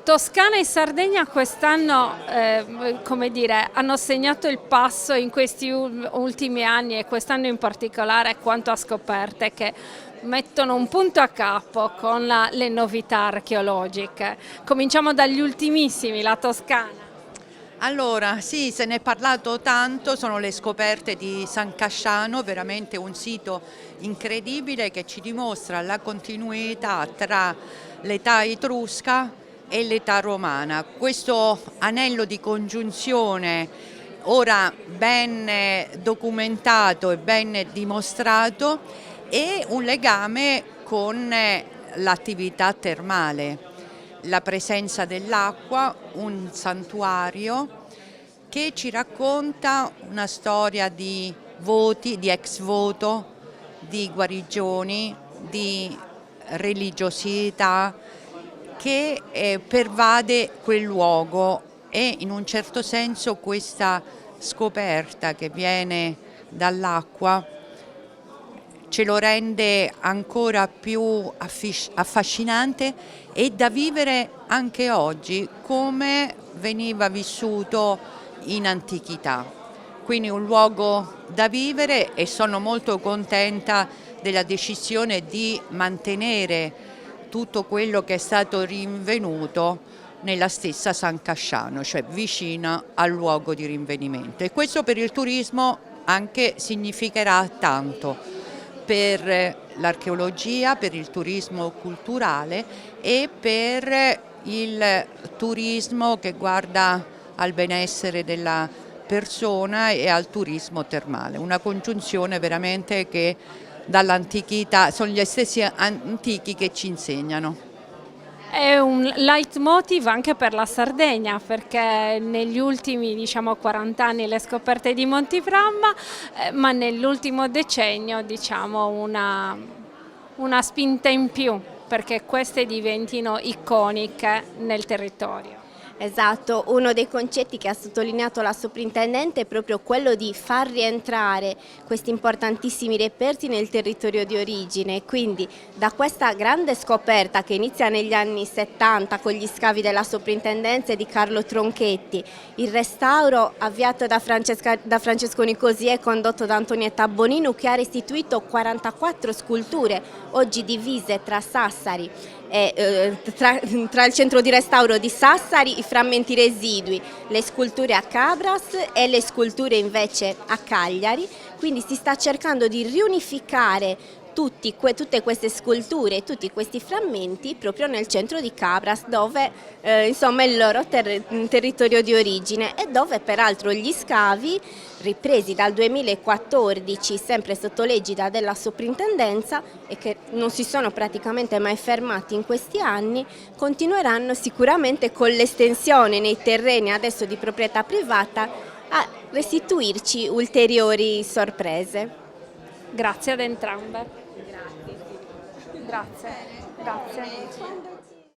Toscana e Sardegna quest'anno, come dire, hanno segnato il passo in questi ultimi anni e quest'anno in particolare quanto a scoperte che mettono un punto a capo con le novità archeologiche. Cominciamo dagli ultimissimi, la Toscana. Allora, sì, se ne è parlato tanto, sono le scoperte di San Casciano, veramente un sito incredibile che ci dimostra la continuità tra l'età etrusca e l'età romana. Questo anello di congiunzione, ora ben documentato e ben dimostrato, è un legame con l'attività termale, la presenza dell'acqua, un santuario che ci racconta una storia di voti, di ex voto, di guarigioni, di religiosità che pervade quel luogo, e in un certo senso questa scoperta che viene dall'acqua ce lo rende ancora più affascinante e da vivere anche oggi come veniva vissuto in antichità. Quindi un luogo da vivere, e sono molto contenta della decisione di mantenere tutto quello che è stato rinvenuto nella stessa San Casciano, cioè vicino al luogo di rinvenimento. E questo per il turismo anche significherà tanto, per l'archeologia, per il turismo culturale e per il turismo che guarda al benessere della persona e al turismo termale. Una congiunzione veramente che dall'antichità, sono gli stessi antichi che ci insegnano. È un leitmotiv anche per la Sardegna, perché negli ultimi 40 anni le scoperte di Montiframma, ma nell'ultimo decennio una spinta in più perché queste diventino iconiche nel territorio. Esatto, uno dei concetti che ha sottolineato la soprintendente è proprio quello di far rientrare questi importantissimi reperti nel territorio di origine, quindi da questa grande scoperta che inizia negli anni 70 con gli scavi della soprintendenza e di Carlo Tronchetti, il restauro avviato da Francesco Nicosia e condotto da Antonietta Bonino, che ha restituito 44 sculture oggi divise tra Sassari tra il centro di restauro di Sassari, i frammenti residui, le sculture a Cabras e le sculture invece a Cagliari, quindi si sta cercando di riunificare tutte queste sculture e tutti questi frammenti proprio nel centro di Cabras, dove insomma è il loro territorio di origine, e dove peraltro gli scavi ripresi dal 2014 sempre sotto l'egida della soprintendenza e che non si sono praticamente mai fermati in questi anni, continueranno sicuramente con l'estensione nei terreni adesso di proprietà privata a restituirci ulteriori sorprese. Grazie ad entrambe. Grazie. Grazie.